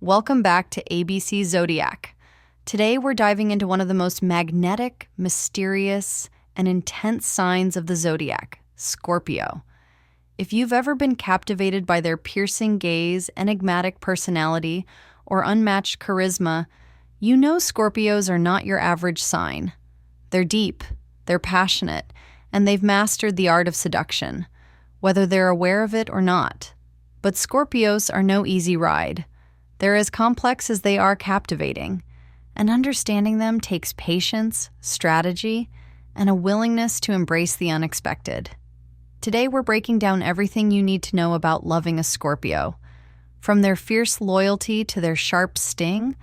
Welcome back to ABC Zodiac. Today we're diving into one of the most magnetic, mysterious, and intense signs of the zodiac, Scorpio. If you've ever been captivated by their piercing gaze, enigmatic personality, or unmatched charisma, you know Scorpios are not your average sign. They're deep, they're passionate, and they've mastered the art of seduction, whether they're aware of it or not. But Scorpios are no easy ride. They're as complex as they are captivating, and understanding them takes patience, strategy, and a willingness to embrace the unexpected. Today we're breaking down everything you need to know about loving a Scorpio. From their fierce loyalty to their sharp sting,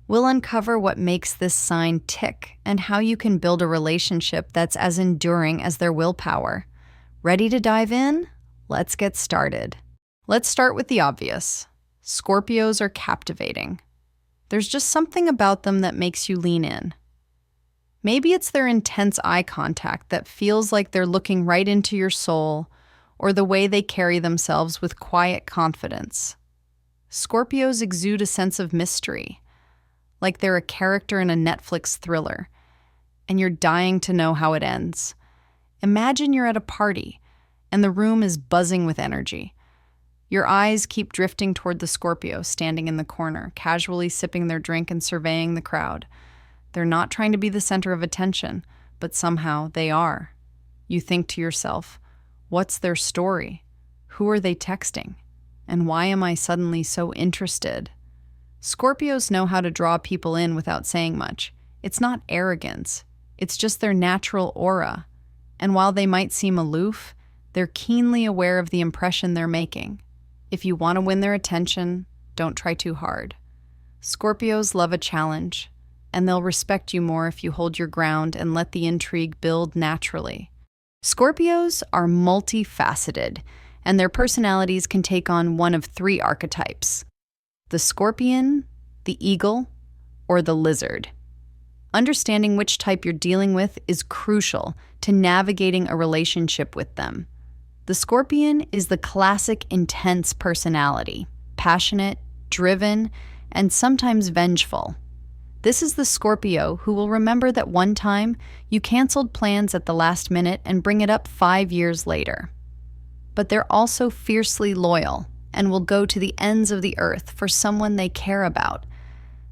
we'll uncover what makes this sign tick and how you can build a relationship that's as enduring as their willpower. Ready to dive in? Let's get started. Let's start with the obvious. Scorpios are captivating. There's just something about them that makes you lean in. Maybe it's their intense eye contact that feels like they're looking right into your soul, or the way they carry themselves with quiet confidence. Scorpios exude a sense of mystery, like they're a character in a Netflix thriller, and you're dying to know how it ends. Imagine you're at a party, and the room is buzzing with energy. Your eyes keep drifting toward the Scorpio standing in the corner, casually sipping their drink and surveying the crowd. They're not trying to be the center of attention, but somehow they are. You think to yourself, what's their story? Who are they texting? And why am I suddenly so interested? Scorpios know how to draw people in without saying much. It's not arrogance. It's just their natural aura. And while they might seem aloof, they're keenly aware of the impression they're making. If you want to win their attention, don't try too hard. Scorpios love a challenge, and they'll respect you more if you hold your ground and let the intrigue build naturally. Scorpios are multifaceted, and their personalities can take on one of three archetypes: the scorpion, the eagle, or the lizard. Understanding which type you're dealing with is crucial to navigating a relationship with them. The scorpion is the classic intense personality, passionate, driven, and sometimes vengeful. This is the Scorpio who will remember that one time you canceled plans at the last minute and bring it up 5 years later. But they're also fiercely loyal and will go to the ends of the earth for someone they care about.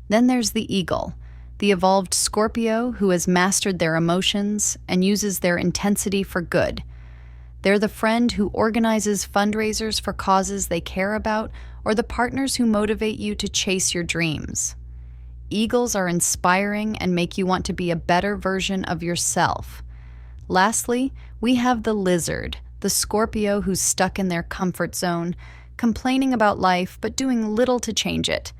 Then there's the eagle, the evolved Scorpio who has mastered their emotions and uses their intensity for good. They're the friend who organizes fundraisers for causes they care about, or the partners who motivate you to chase your dreams. Eagles are inspiring and make you want to be a better version of yourself. Lastly, we have the lizard, the Scorpio who's stuck in their comfort zone, complaining about life but doing little to change it.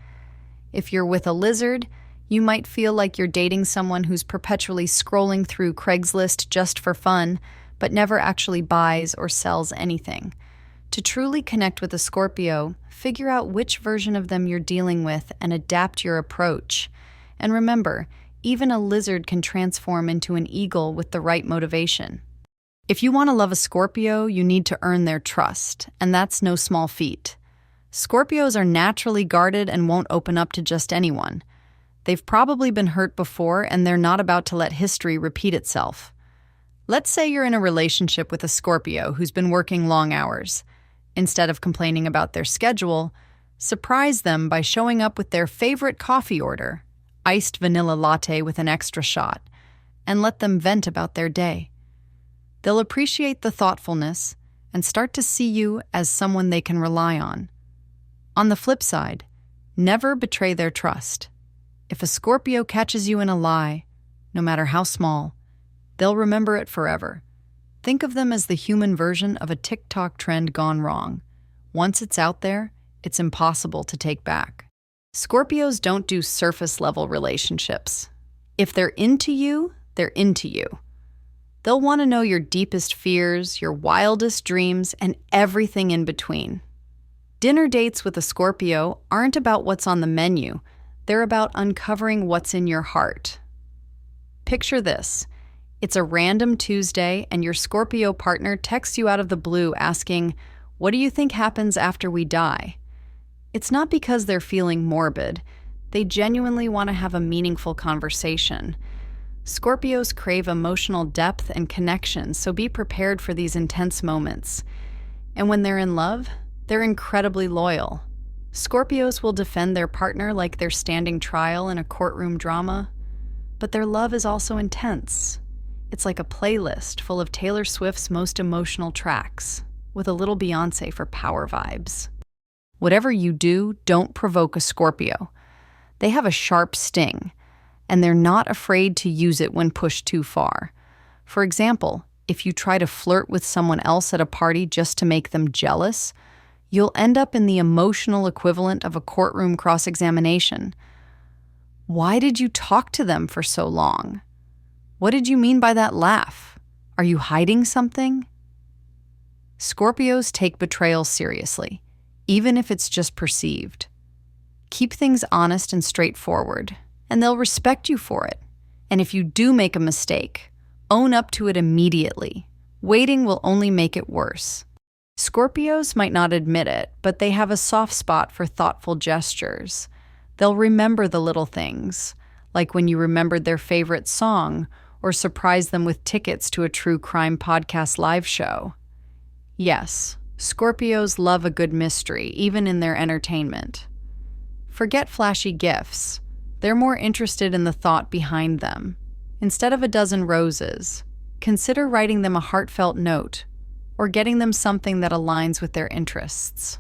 If you're with a lizard, you might feel like you're dating someone who's perpetually scrolling through Craigslist just for fun, but never actually buys or sells anything. To truly connect with a Scorpio, figure out which version of them you're dealing with and adapt your approach. And remember, even a lizard can transform into an eagle with the right motivation. If you want to love a Scorpio, you need to earn their trust, and that's no small feat. Scorpios are naturally guarded and won't open up to just anyone. They've probably been hurt before, and they're not about to let history repeat itself. Let's say you're in a relationship with a Scorpio who's been working long hours. Instead of complaining about their schedule, surprise them by showing up with their favorite coffee order, iced vanilla latte with an extra shot, and let them vent about their day. They'll appreciate the thoughtfulness and start to see you as someone they can rely on. On the flip side, never betray their trust. If a Scorpio catches you in a lie, no matter how small, they'll remember it forever. Think of them as the human version of a TikTok trend gone wrong. Once it's out there, it's impossible to take back. Scorpios don't do surface-level relationships. If they're into you, they're into you. They'll want to know your deepest fears, your wildest dreams, and everything in between. Dinner dates with a Scorpio aren't about what's on the menu. They're about uncovering what's in your heart. Picture this. It's a random Tuesday, and your Scorpio partner texts you out of the blue asking, "What do you think happens after we die?" It's not because they're feeling morbid. They genuinely want to have a meaningful conversation. Scorpios crave emotional depth and connection, so be prepared for these intense moments. And when they're in love, they're incredibly loyal. Scorpios will defend their partner like they're standing trial in a courtroom drama, but their love is also intense. It's like a playlist full of Taylor Swift's most emotional tracks, with a little Beyoncé for power vibes. Whatever you do, don't provoke a Scorpio. They have a sharp sting, and they're not afraid to use it when pushed too far. For example, if you try to flirt with someone else at a party just to make them jealous, you'll end up in the emotional equivalent of a courtroom cross-examination. Why did you talk to them for so long? What did you mean by that laugh? Are you hiding something? Scorpios take betrayal seriously, even if it's just perceived. Keep things honest and straightforward, and they'll respect you for it. And if you do make a mistake, own up to it immediately. Waiting will only make it worse. Scorpios might not admit it, but they have a soft spot for thoughtful gestures. They'll remember the little things, like when you remembered their favorite song or surprised them with tickets to a true crime podcast live show. Yes, Scorpios love a good mystery, even in their entertainment. Forget flashy gifts. They're more interested in the thought behind them. Instead of a dozen roses, consider writing them a heartfelt note or getting them something that aligns with their interests,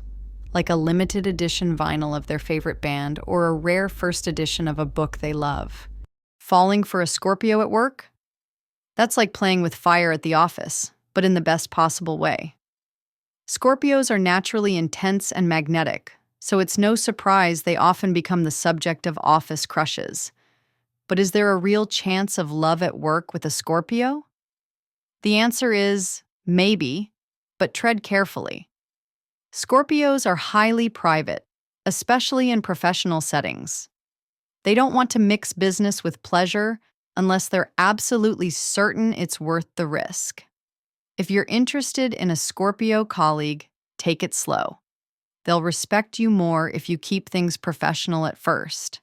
like a limited edition vinyl of their favorite band or a rare first edition of a book they love. Falling for a Scorpio at work? That's like playing with fire at the office, but in the best possible way. Scorpios are naturally intense and magnetic, so it's no surprise they often become the subject of office crushes. But is there a real chance of love at work with a Scorpio? The answer is maybe, but tread carefully. Scorpios are highly private, especially in professional settings. They don't want to mix business with pleasure unless they're absolutely certain it's worth the risk. If you're interested in a Scorpio colleague, take it slow. They'll respect you more if you keep things professional at first.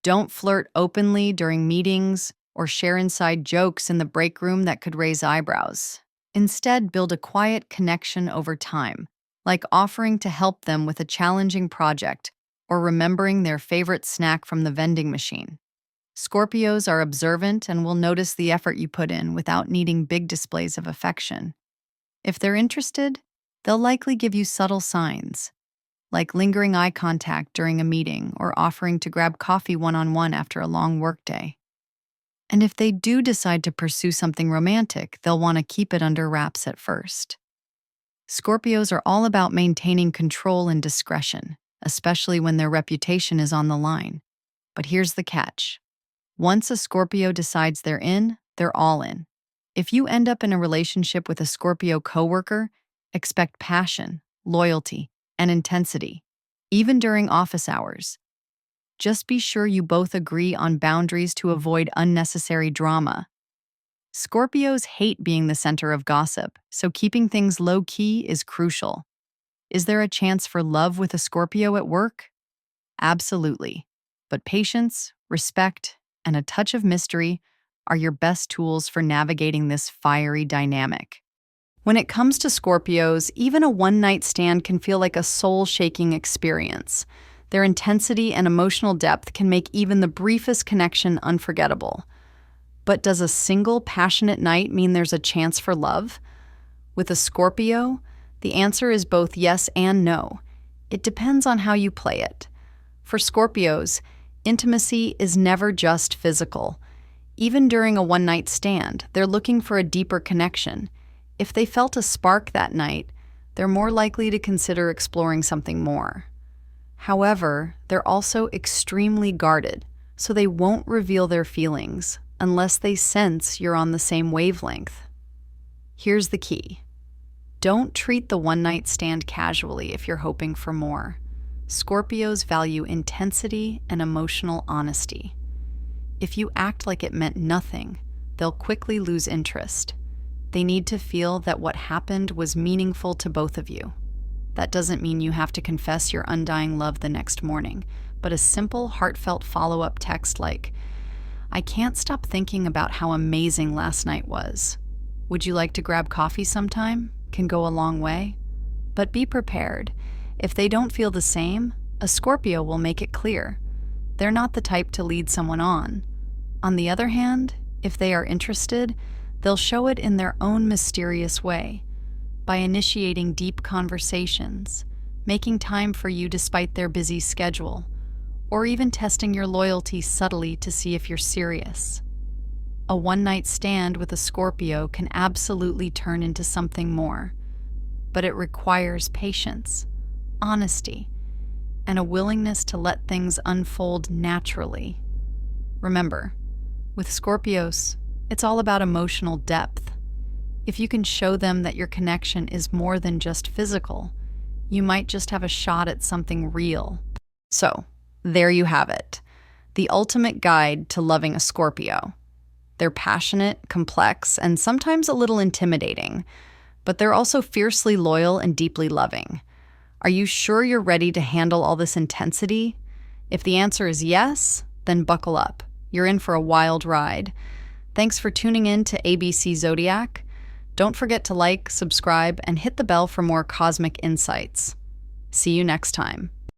Don't flirt openly during meetings or share inside jokes in the break room that could raise eyebrows. Instead, build a quiet connection over time, like offering to help them with a challenging project or remembering their favorite snack from the vending machine. Scorpios are observant and will notice the effort you put in without needing big displays of affection. If they're interested, they'll likely give you subtle signs, like lingering eye contact during a meeting or offering to grab coffee one-on-one after a long workday. And if they do decide to pursue something romantic, they'll want to keep it under wraps at first. Scorpios are all about maintaining control and discretion, especially when their reputation is on the line. But here's the catch. Once a Scorpio decides they're in, they're all in. If you end up in a relationship with a Scorpio coworker, expect passion, loyalty, and intensity, even during office hours. Just be sure you both agree on boundaries to avoid unnecessary drama. Scorpios hate being the center of gossip, so keeping things low-key is crucial. Is there a chance for love with a Scorpio at work? Absolutely. But patience, respect, and a touch of mystery are your best tools for navigating this fiery dynamic. When it comes to Scorpios, even a one-night stand can feel like a soul-shaking experience. Their intensity and emotional depth can make even the briefest connection unforgettable. But does a single passionate night mean there's a chance for love? With a Scorpio, the answer is both yes and no. It depends on how you play it. For Scorpios, intimacy is never just physical. Even during a one-night stand, they're looking for a deeper connection. If they felt a spark that night, they're more likely to consider exploring something more. However, they're also extremely guarded, so they won't reveal their feelings unless they sense you're on the same wavelength. Here's the key. Don't treat the one-night stand casually if you're hoping for more. Scorpios value intensity and emotional honesty. If you act like it meant nothing, they'll quickly lose interest. They need to feel that what happened was meaningful to both of you. That doesn't mean you have to confess your undying love the next morning, but a simple, heartfelt follow-up text like, "I can't stop thinking about how amazing last night was. Would you like to grab coffee sometime?" can go a long way. But be prepared. If they don't feel the same, a Scorpio will make it clear. They're not the type to lead someone on. On the other hand, if they are interested, they'll show it in their own mysterious way, by initiating deep conversations, making time for you despite their busy schedule, or even testing your loyalty subtly to see if you're serious. A one-night stand with a Scorpio can absolutely turn into something more, but it requires patience, honesty, and a willingness to let things unfold naturally. Remember, with Scorpios, it's all about emotional depth. If you can show them that your connection is more than just physical, you might just have a shot at something real. So, there you have it. The ultimate guide to loving a Scorpio. They're passionate, complex, and sometimes a little intimidating, but they're also fiercely loyal and deeply loving. Are you sure you're ready to handle all this intensity? If the answer is yes, then buckle up. You're in for a wild ride. Thanks for tuning in to ABC Zodiac. Don't forget to like, subscribe, and hit the bell for more cosmic insights. See you next time.